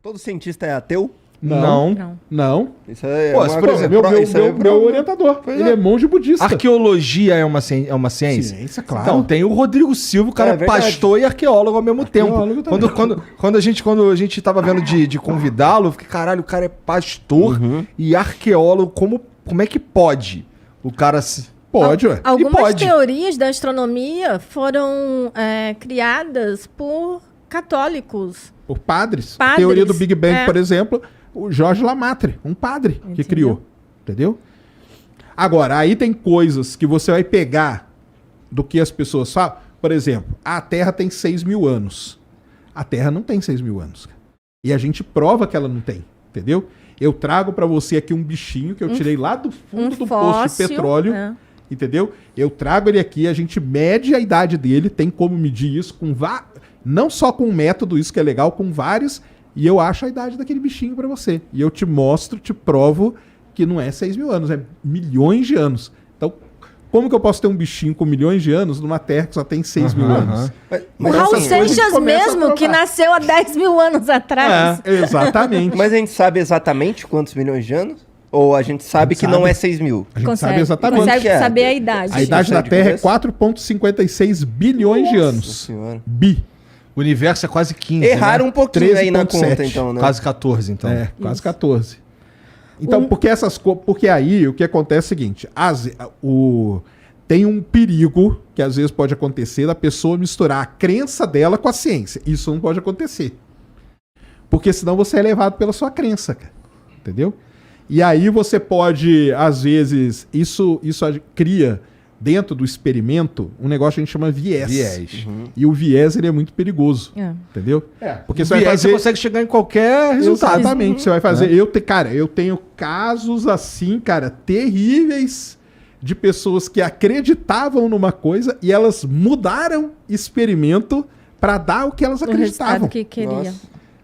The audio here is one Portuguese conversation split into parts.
Todo cientista é ateu? Não. Isso é Pô, por exemplo, meu orientador, ele é monge budista. Arqueologia é uma ciência? Ciência, claro. Então, tem o Rodrigo Silva, o cara é pastor e arqueólogo ao mesmo tempo. Quando a gente tava vendo de convidá-lo, eu fiquei, caralho, o cara é pastor e arqueólogo, como é que pode? O cara se... Pode, ué. Algumas teorias da astronomia foram criadas por católicos. Por padres. A teoria do Big Bang, por exemplo, o Jorge Lamatre, um padre que criou. Entendeu? Agora, aí tem coisas que você vai pegar do que as pessoas falam. Por exemplo, a Terra tem 6.000 anos. A Terra não tem 6.000 anos. E a gente prova que ela não tem. Entendeu? Eu trago pra você aqui um bichinho que eu tirei lá do fundo do poço de petróleo. Entendeu? Eu trago ele aqui, a gente mede a idade dele, tem como medir isso com não só com um método, isso que é legal, com vários, e eu acho a idade daquele bichinho pra você. E eu te mostro, te provo que não é 6.000 anos, é milhões de anos. Então, como que eu posso ter um bichinho com milhões de anos numa Terra que só tem 6.000 anos? O Raul Seixas mesmo, que nasceu há 10.000 anos atrás. Exatamente. Mas a gente sabe exatamente quantos milhões de anos? Ou a gente sabe que não é 6.000? A gente sabe exatamente. Consegue saber a idade. A idade da Terra é 4,56 bilhões de anos. Senhora. O universo é quase 15, Erraram um pouquinho aí na 13,7. conta, então, né? Quase 14, então. Quase 14. Então, porque aí o que acontece é o seguinte, tem um perigo que às vezes pode acontecer da pessoa misturar a crença dela com a ciência. Isso não pode acontecer. Porque senão você é levado pela sua crença, cara. Entendeu? E aí você pode, às vezes, isso cria dentro do experimento um negócio que a gente chama viés. E o viés, ele é muito perigoso. Entendeu? Porque você consegue chegar em qualquer resultado. Exatamente. Você vai fazer... Eu tenho casos assim, cara, terríveis de pessoas que acreditavam numa coisa e elas mudaram experimento para dar o que elas acreditavam. O que queria.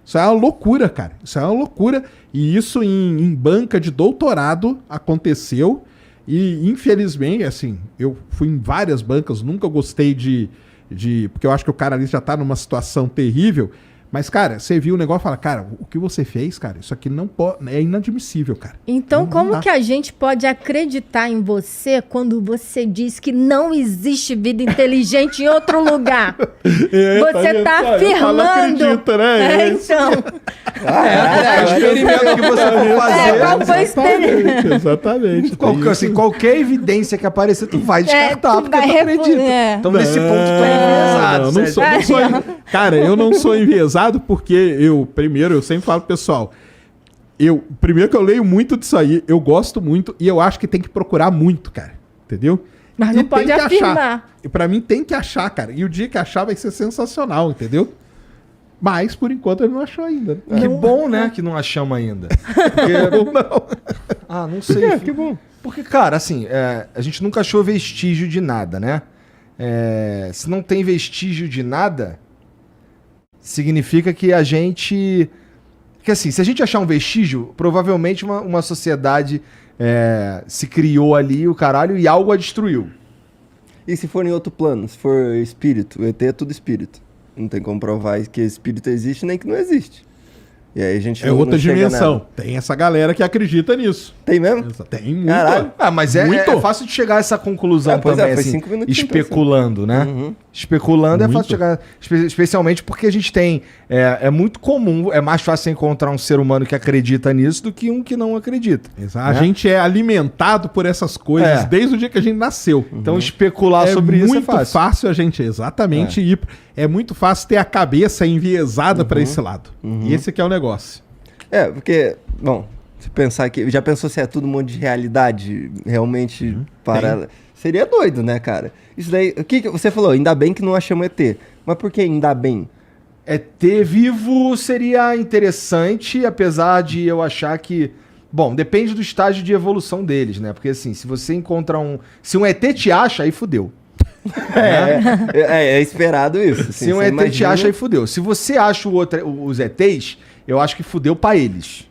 Isso é uma loucura, cara. Isso é uma loucura. E isso em banca de doutorado aconteceu. E, infelizmente, assim, eu fui em várias bancas, nunca gostei de... Porque eu acho que o cara ali já tá numa situação terrível. Mas, cara, você viu o negócio e fala, cara, o que você fez, cara, isso aqui não pode... É inadmissível, cara. Então, como que a gente pode acreditar em você quando você diz que não existe vida inteligente em outro lugar? Você tá afirmando... Acredita, né? Então... É o experimento que você for fazer. Qual foi o experimento? Exatamente. Qualquer evidência que aparecer, tu vai descartar, porque tu acredita. Então, nesse ponto, tu é enviesado. Cara, eu não sou enviesado porque eu sempre falo pro pessoal, primeiro que eu leio muito disso aí, eu gosto muito e eu acho que tem que procurar muito, cara. Entendeu? Mas não pode afirmar. E pra mim tem que achar, cara. E o dia que achar vai ser sensacional, entendeu? Mas, por enquanto, ele não achou ainda. Que bom, né? Que não achamos ainda. Porque... não. Não sei. Que bom. Porque, cara, assim, a gente nunca achou vestígio de nada, né? Se não tem vestígio de nada, significa que a gente... Que assim, se a gente achar um vestígio, provavelmente uma sociedade se criou ali, o caralho, e algo a destruiu. E se for em outro plano? Se for espírito? O ET é tudo espírito. Não tem como provar que espírito existe nem que não existe. E aí a gente outra dimensão. Tem essa galera que acredita nisso. Tem mesmo? Tem muito. Caralho. Mas é fácil de chegar a essa conclusão também, assim, 5 minutos especulando, né? Especulando é fácil de chegar, especialmente porque a gente tem... É muito comum, é mais fácil encontrar um ser humano que acredita nisso do que um que não acredita. Exato. Né? A gente é alimentado por essas coisas desde o dia que a gente nasceu. Então especular sobre isso é fácil. É muito fácil a gente, exatamente, ir... É muito fácil ter a cabeça enviesada para esse lado. E esse aqui é o negócio. Porque, bom, se pensar que... Já pensou se é tudo um monte de realidade realmente paralela? Seria doido, né, cara? Isso daí... O que você falou? Ainda bem que não achamos ET. Mas por que ainda bem? ET vivo seria interessante, apesar de eu achar que... Bom, depende do estágio de evolução deles, né? Porque, assim, se você encontra um... Se um ET te acha, aí fudeu. É esperado isso. Assim, se um ET te acha, aí fudeu. Se você acha os ETs, eu acho que fudeu pra eles.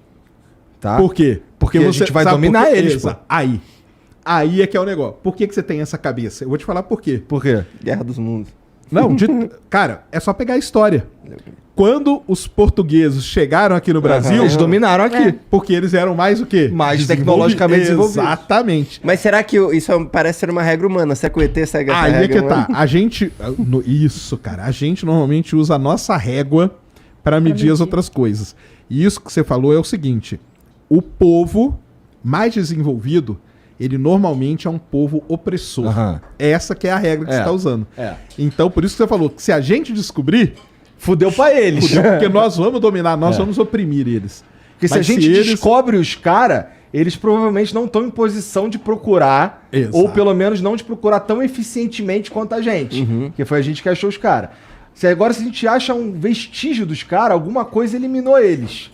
Tá? Por quê? Porque a gente vai dominar eles, pô. Aí é que é o negócio. Por que você tem essa cabeça? Eu vou te falar por quê. Por quê? Guerra dos Mundos. Não, cara, é só pegar a história. quando os portugueses chegaram aqui no Brasil... Eles dominaram aqui. Porque eles eram mais o quê? Mais tecnologicamente desenvolvidos. Exatamente. Mas será que isso parece ser uma regra humana? Será que o ET segue essa regra Aí é que humana? tá. A gente... Isso, cara. A gente normalmente usa a nossa régua para medir as outras coisas. E isso que você falou é o seguinte. O povo mais desenvolvido, ele normalmente é um povo opressor. Essa que é a regra que você está usando. Então, por isso que você falou que se a gente descobrir... Fudeu pra eles. Fudeu, porque nós vamos dominar, nós vamos oprimir eles. Porque se a gente descobre os caras, eles provavelmente não estão em posição de procurar, ou pelo menos não de procurar tão eficientemente quanto a gente. Que foi a gente que achou os caras. Se a gente acha um vestígio dos caras, alguma coisa eliminou eles.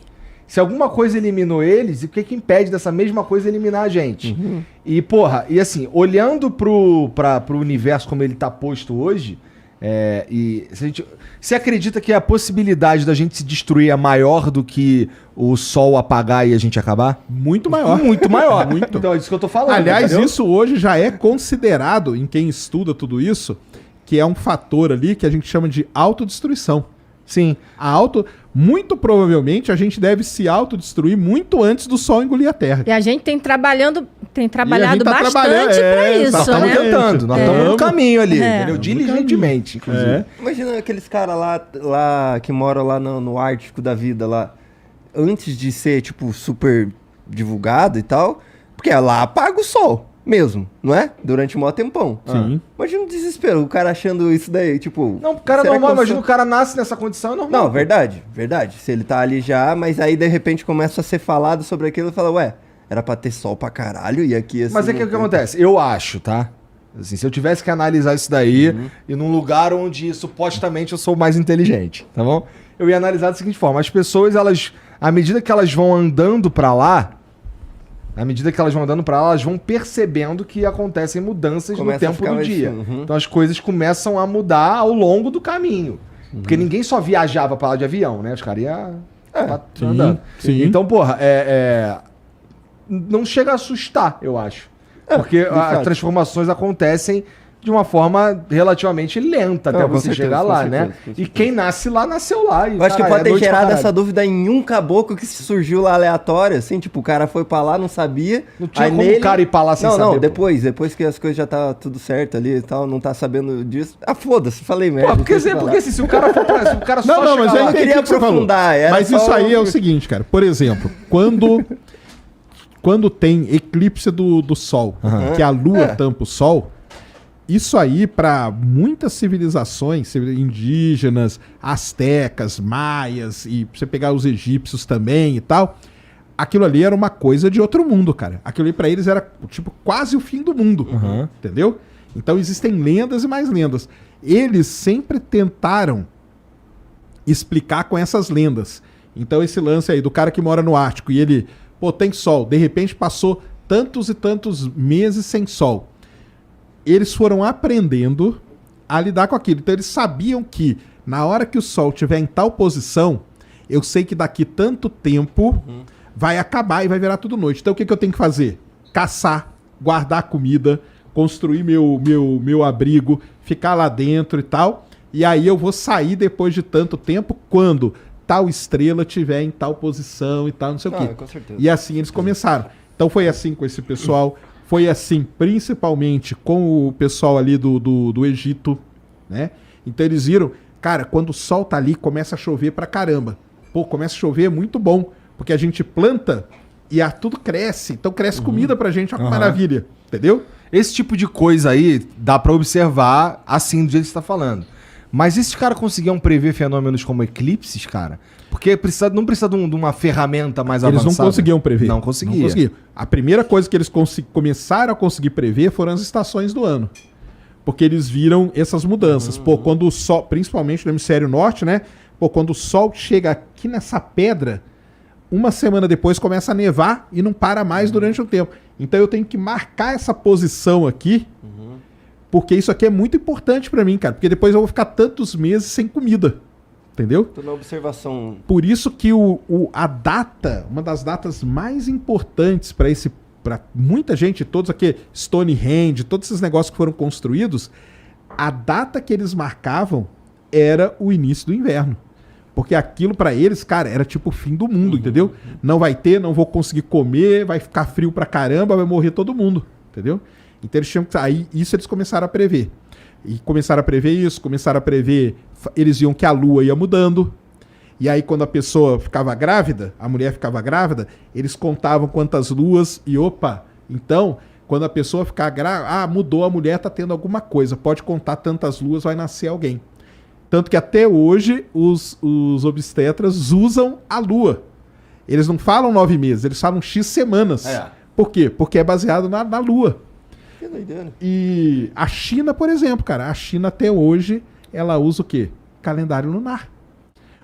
Se alguma coisa eliminou eles, o que impede dessa mesma coisa eliminar a gente? E, porra, e assim, olhando pro universo como ele tá posto hoje, e você acredita que a possibilidade da gente se destruir é maior do que o sol apagar e a gente acabar? Muito maior. Muito maior. Muito. Então é isso que eu tô falando. Aliás, entendeu? isso hoje já é considerado, em quem estuda tudo isso, que é um fator ali que a gente chama de autodestruição. Sim. Muito provavelmente a gente deve se autodestruir muito antes do sol engolir a Terra. E a gente tem trabalhado tá bastante pra isso, Nós estamos né? tentando, nós estamos no caminho ali, entendeu? Diligentemente, inclusive. Imagina aqueles caras lá que moram lá no Ártico da vida lá, antes de ser, tipo, super divulgado e tal, porque lá apaga o sol mesmo, não é? Durante um maior tempão. Sim. Imagina o desespero, o cara achando isso daí, tipo... Não, o cara é será normal, que eu imagina sou- o cara nasce nessa condição, é normal. Não, verdade. Se ele tá ali já, mas aí de repente começa a ser falado sobre aquilo e fala, ué, era pra ter sol pra caralho e aqui assim... Mas é que o que acontece? Eu acho, tá? Assim, se eu tivesse que analisar isso daí, e num lugar onde supostamente eu sou mais inteligente, tá bom? Eu ia analisar da seguinte forma: as pessoas, elas, à medida que elas vão andando pra lá, elas vão percebendo que acontecem mudanças Começa a no tempo ficar do mais dia. assim, Então as coisas começam a mudar ao longo do caminho. Porque ninguém só viajava pra lá de avião, né? Os caras iam andando. sim. Então, porra, não chega a assustar, eu acho. Porque as fato. transformações acontecem de uma forma relativamente lenta até Não, com você certeza, chegar com lá, certeza, né? com certeza. E quem nasce lá, nasceu lá. E, Eu acho que caralho, pode ter noite pra gerado caralho. essa dúvida em um caboclo que surgiu lá aleatório, assim, tipo, o cara foi pra lá, não sabia. Não tinha aí como nele... o cara ir pra lá sem não, saber, Não, pô. depois que as coisas já tá tudo certo ali e tal, não tá sabendo disso. Ah, foda-se, falei merda. Pô, porque assim, se o cara for pra, se o cara só Não, mas chegar eu lá... entendi queria o que você falou. aprofundar, era Mas só isso aí é o um- seguinte, cara. Por exemplo, quando tem eclipse do Sol, que a Lua tampa o Sol, isso aí para muitas civilizações indígenas, astecas, maias, e pra você pegar os egípcios também e tal, aquilo ali era uma coisa de outro mundo, cara. Aquilo ali pra eles era tipo quase o fim do mundo, entendeu? Então existem lendas e mais lendas. Eles sempre tentaram explicar com essas lendas. Então esse lance aí do cara que mora no Ártico e ele, pô, tem sol, de repente passou tantos e tantos meses sem sol. Eles foram aprendendo a lidar com aquilo. Então eles sabiam que na hora que o sol estiver em tal posição, eu sei que daqui tanto tempo vai acabar e vai virar tudo noite. Então o que eu tenho que fazer? Caçar, guardar comida, construir meu abrigo, ficar lá dentro e tal. E aí eu vou sair depois de tanto tempo quando tal estrela estiver em tal posição e tal, não sei o quê. Com certeza. E assim eles começaram. Então foi assim com esse pessoal, foi assim principalmente com o pessoal ali do Egito, né? Então eles viram, cara, quando o sol tá ali, começa a chover pra caramba. Pô, começa a chover, é muito bom, porque a gente planta e tudo cresce. Então cresce comida pra gente, olha que maravilha, entendeu? Esse tipo de coisa aí dá pra observar assim do jeito que você tá falando. Mas esses caras conseguiam prever fenômenos como eclipses, cara? Porque não precisa de uma ferramenta mais Eles avançada. não conseguiam prever. Não conseguia. Não conseguiam. A primeira coisa que eles começaram a conseguir prever foram as estações do ano. Porque eles viram essas mudanças. Pô, quando o sol, principalmente no hemisfério norte, né? Pô, quando o sol chega aqui nessa pedra, uma semana depois começa a nevar e não para mais durante um tempo. Então eu tenho que marcar essa posição aqui, porque isso aqui é muito importante pra mim, cara. Porque depois eu vou ficar tantos meses sem comida. Entendeu? Tô na observação. Por isso que a data, uma das datas mais importantes para muita gente, todos aqui, Stonehenge, todos esses negócios que foram construídos, a data que eles marcavam era o início do inverno. Porque aquilo pra eles, cara, era tipo o fim do mundo, entendeu? Não vai ter, não vou conseguir comer, vai ficar frio pra caramba, vai morrer todo mundo, entendeu? Então eles tinham que... Aí isso eles começaram a prever. E começaram a prever isso, começaram a prever... Eles viam que a lua ia mudando. E aí quando a pessoa ficava grávida, a mulher ficava grávida, eles contavam quantas luas e opa, então... Quando a pessoa ficar grávida, mudou, a mulher tá tendo alguma coisa, pode contar tantas luas, vai nascer alguém. Tanto que até hoje os obstetras usam a lua. Eles não falam 9 meses, eles falam X semanas. Por quê? Porque é baseado na lua. Que doideira. E a China, por exemplo, cara, a China até hoje, ela usa o quê? Calendário lunar.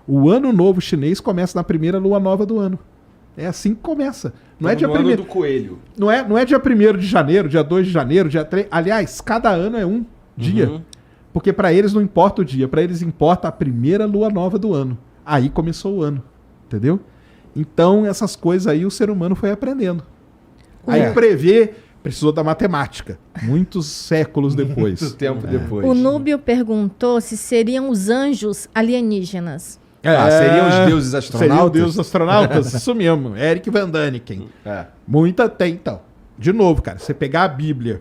O ano novo chinês começa na primeira lua nova do ano. É assim que começa. Não é dia 1º do coelho. Não é dia 1º de janeiro, dia 2 de janeiro, dia 3. Aliás, cada ano é um dia. Porque pra eles não importa o dia, pra eles importa a primeira lua nova do ano. Aí começou o ano, entendeu? Então essas coisas aí o ser humano foi aprendendo. Aí prever precisou da matemática, muitos séculos depois. Muito tempo depois. O Núbio perguntou se seriam os anjos alienígenas. Seriam os deuses astronautas? Seriam os deuses astronautas, isso mesmo. Eric Van Daniken. Muita tem, então. De novo, cara, você pegar a Bíblia,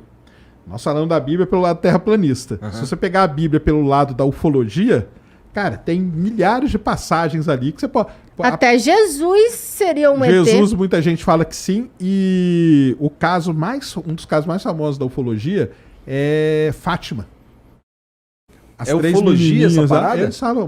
nós falamos da Bíblia pelo lado terraplanista. Se você pegar a Bíblia pelo lado da ufologia, cara, tem milhares de passagens ali que você pode... Até Jesus seria um ET. Jesus, muita gente fala que sim. E um dos casos mais famosos da ufologia é Fátima. As ufologia essa parada? Eles falam,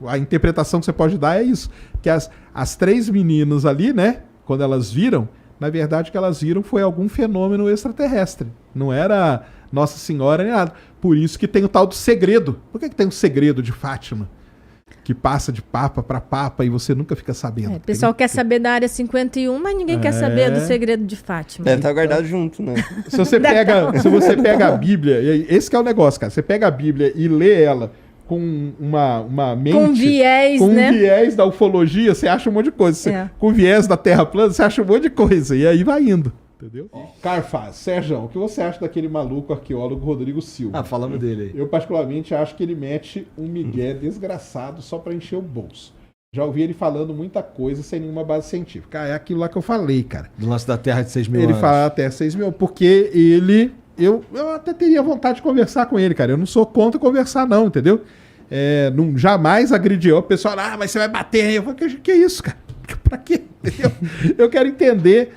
a interpretação que você pode dar é isso. Que as 3 meninas ali, né? Quando elas viram, na verdade o que elas viram foi algum fenômeno extraterrestre. Não era Nossa Senhora nem nada. Por isso que tem o tal do segredo. Por que tem o segredo de Fátima? Que passa de papa para papa e você nunca fica sabendo. O pessoal quer saber da área 51, mas ninguém quer saber do segredo de Fátima. Deve estar guardado junto, né? Se você pega a Bíblia, esse que é o negócio, cara. Você pega a Bíblia e lê ela com uma mente... Com viés, né? Com viés da ufologia, você acha um monte de coisa. Com viés da Terra plana, você acha um monte de coisa. E aí vai indo. Entendeu? Carfaz, Sérgio, o que você acha daquele maluco arqueólogo Rodrigo Silva? Falamos dele aí. Eu particularmente acho que ele mete um migué desgraçado só pra encher o bolso. Já ouvi ele falando muita coisa sem nenhuma base científica. É aquilo lá que eu falei, cara. Do lance da Terra de 6 mil Ele anos. fala até 6 mil, porque ele... Eu até teria vontade de conversar com ele, cara. Eu não sou contra conversar não, entendeu? Não, jamais agrediu o pessoal. Mas você vai bater. Eu falo, que isso, cara? Pra quê? Entendeu? Eu quero entender...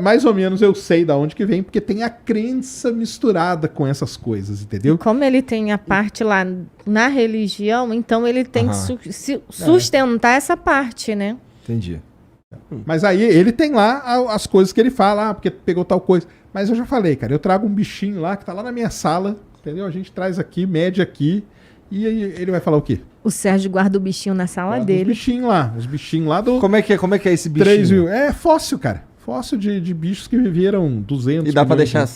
mais ou menos eu sei da onde que vem, porque tem a crença misturada com essas coisas, entendeu? E como ele tem a parte lá na religião, então ele tem que sustentar essa parte, né? Entendi. Mas aí ele tem lá as coisas que ele fala, porque pegou tal coisa. Mas eu já falei, cara, eu trago um bichinho lá que tá lá na minha sala, entendeu? A gente traz aqui, mede aqui, e aí ele vai falar o quê? O Sérgio guarda o bichinho na sala dele. Os bichinhos lá do... Como é que é esse bichinho? 3 mil. É fóssil, cara. Fóssil de bichos que viveram 200 E dá pra deixar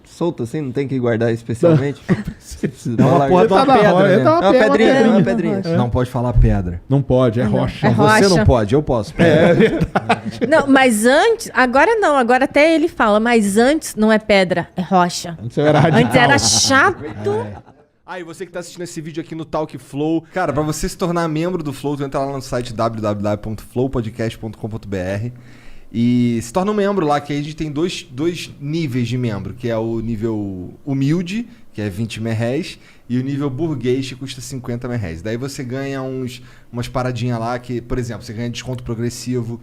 solto assim? Não tem que guardar especialmente? É uma porra de uma pedra, né? É uma pedrinha, uma pedrinha. Não pode falar pedra. Não pode, é rocha. É rocha. Você não pode, eu posso. É verdade. Não, mas antes... Agora não, agora até ele fala, mas antes não é pedra, é rocha. Antes era radical. Antes era chato. E você que tá assistindo esse vídeo aqui no Talk Flow, cara, pra você se tornar membro do Flow, tu entra lá no site www.flowpodcast.com.br e se torna um membro lá, que aí a gente tem dois níveis de membro, que é o nível humilde, que é 20 merréis, e o nível burguês, que custa 50 merréis. Daí você ganha umas paradinhas lá, que, por exemplo, você ganha desconto progressivo